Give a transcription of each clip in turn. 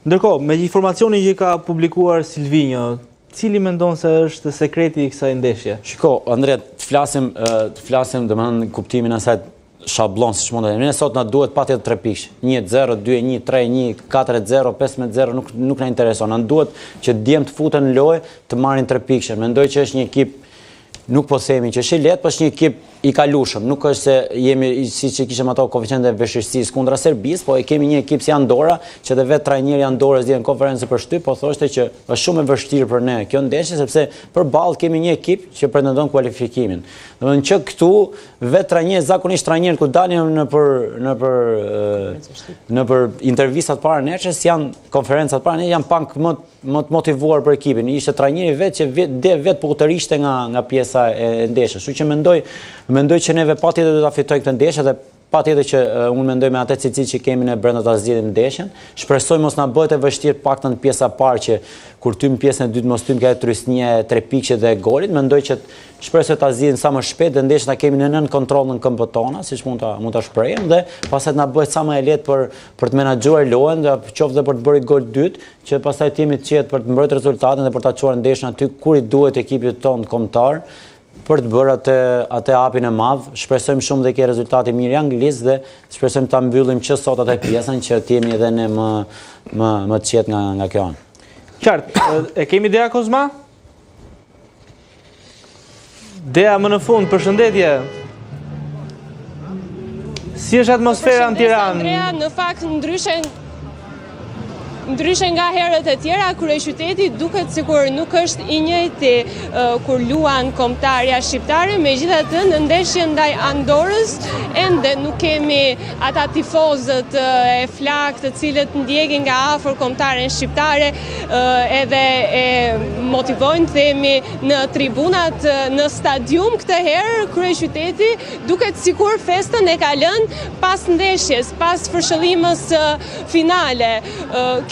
Ndërkohë, me informacionin që ka publikuar Silvinho, cili mendon se është sekreti i kësaj ndeshje? Shiko, Andre, të flasim domethënë kuptimin e asaj shablon siç mund të themi. Ne sot na duhet patjetër 3 pikë. 1-0, 2-1, 3-1, 4-0, 5-0 nuk na intereson. Na duhet që djem të futen në lojë të marrin 3 pikë. Mendoj që është një ekip, nuk po themi që është i lehtë, por është një ekip i kalueshëm. Nuk është se jemi siç e kishim ato koeficiente vështirësisë kundra Serbisë, po e kemi një ekip si Andorra, që edhe vetë trajneri Andorrës dhe në konferencë për shtyp, po thoshte që është shumë e vështirë për ne kjo ndeshje sepse përballë kemi një ekip që pretendon kualifikimin. Domethënë që këtu vetë trajneri, zakonisht trajnerët ku dalin në për intervistat para neshës, janë konferencat para neshës, janë pak më të motivuar për ekipin. Ishte trajneri vetë që vetë po të rishte nga pjesa e ndeshjes. Kështu që mendoj që neve patjetër do ta fitoj këtë ndeshje dhe patjetër që unë mendoj me atë cilësi që kemi ne brenda ta zgjidhim ndeshjen. Shpresoj mos na bëhet e vështirë paktën pjesa parë që kur tym pjesën e dytë mos tym ka trysnie 3 pikë dhe golit. Mendoj që shpresoj ta zgjidhim sa më shpejt dhe ndeshjen ta kemi në nën kontroll në këmbët tona, siç mund ta shprehem dhe pastaj na bëhet sa më e lehtë për të menaxhuar lojën, qoftë për të bërë gol dytë, që pastaj të jemi të qetë për të mbrojtur rezultatin dhe për ta çuar ndeshjen aty kur i duhet ekipit tonë kombëtar, për të bërë atë hapin e madh. Shpresojmë shumë dhe ke rezultati mirë i Anglisë dhe shpresojmë ta mbyllim që sot atë pjesën që të jemi edhe ne më të qetë nga kjo anë. Qartë, e kemi Dea Kozma? Dea më në fund, përshëndetje. Si është atmosfera në Tiranë? Andrea, në fakt ndryshe nga herët e tjera, kryeqyteti duket sikur nuk është i njëjti kur luan kombëtarja shqiptare, megjithatë në ndeshjen ndaj Andorrës ende nuk kemi ata tifozët e flak të cilët ndjekin nga afër kombëtaren shqiptare edhe e motivojnë themi në tribunat në stadium. Këtë herë kryeqyteti duket sikur festën e ka lënë pas ndeshjes, pas fërshëllimës finale.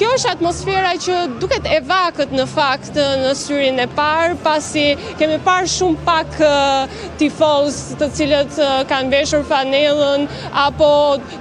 Kjo është atmosfera që duket e vakët në fakt në syrin e parë, pasi kemi parë shumë pak tifoz të cilët kanë veshur fanellën apo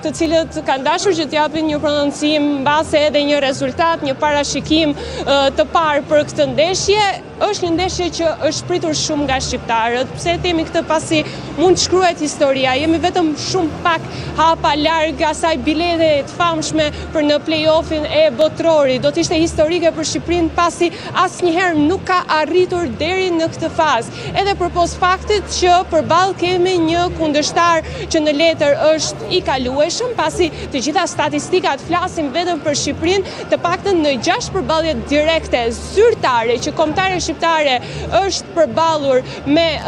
të cilët kanë dashur që t'japin një prononcim mbase edhe një rezultat, një parashikim të parë për këtë ndeshje. Është një ndeshje që është pritur shumë nga shqiptarët. Pse themi këtë pasi mund të shkruhet historia. Jemi vetëm shumë pak hapa larg asaj bilete të famshme për në play-offin e botrorit. Do të ishte historike për Shqipërinë pasi asnjëherë nuk ka arritur deri në këtë fazë. Edhe përpos faktit që përballë kemi një kundërshtar që në letër është i kalueshëm, pasi të gjitha statistikat flasin vetëm për Shqipërinë, të paktën në 6 përballje direkte zyrtare që kombëtare shqiptare është përballur me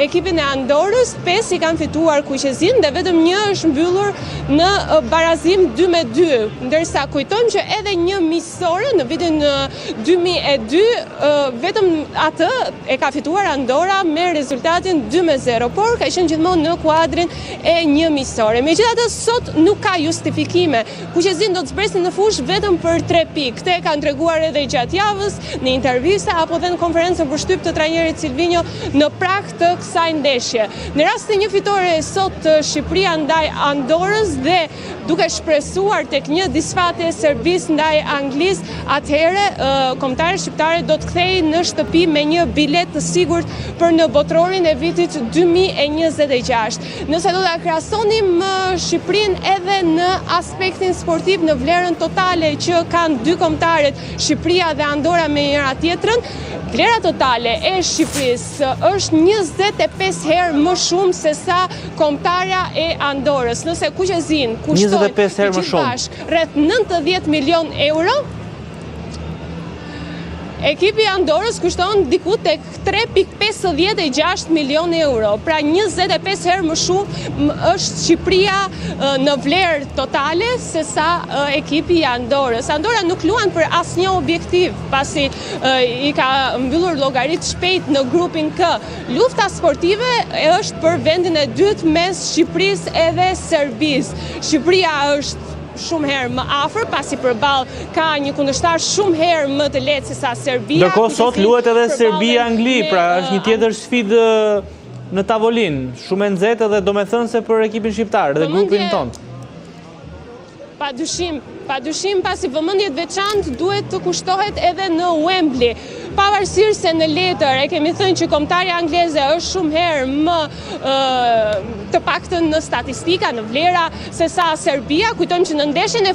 ekipin e Andorrës, 5 i kanë fituar Kuqezin dhe vetëm 1 është mbyllur në barazim 2-2, ndërsa kujtojmë që edhe një miqësore në vitin 2002 vetëm atë e ka fituar Andorra me rezultatin 2-0, por ka qenë gjithmonë në kuadrin e një miqësore. Megjithatë sot nuk ka justifikime. Kuqezin do të zbresin në fushë vetëm për 3 pikë. Këtë e kanë treguar edhe gjatë javës në intervista apo dhe në konferencën për shtyp të trajnerit Silvinho në prag të kësaj ndeshje. Në rast të një fitore sot Shqipëria ndaj Andorrës dhe duke shpresuar tek një disfate e Serbisë ndaj Anglisë, atëherë kombëtarët shqiptare do të kthehej në shtëpi me një bilet të sigurt për në botrorin e vitit 2026. Nëse do ta krahasonim Shqipërinë edhe në aspektin sportiv, në vlerën totale që kanë dy kombëtarët, Shqipëria dhe Andorra me njëra tjetrën, vlera totale e Shqipërisë është 25 herë më shumë se sa kombëtarja e Andorrës. Nëse Kuqezin kushton 25 herë më shumë, rreth 90 milion euro, ekipi Andorrës kushton diku tek 3,56 milion euro. Pra 25 herë më shumë është Shqipëria në vlerë totale se sa ekipi i Andorrës. Andorra nuk luan për asnjë objektiv, pasi i ka mbyllur llogarit shpejt në grupin K. Lufta sportive është për vendin e dytë mes Shqipërisë edhe Serbisë. Shqipëria është shumë herë më afër, pasi përballë ka një kundërshtar shumë herë më të lehtë se sa Serbia. Ndërkohë sot luhet edhe Serbia-Angli, pra është një tjetër sfidë në tavolinë, shumë e nxehtë dhe domethënëse për ekipin shqiptar dhe grupin tonë. Padyshim Padyshim pasi vëmendjet veçantë duhet të kushtohet edhe në Wembley. Pavarësisht se në letër e kemi thënë që kombëtarja angleze është shumë herë më të paktën në statistika, në vlera, se sa Serbia, kujtojmë që në ndeshjen e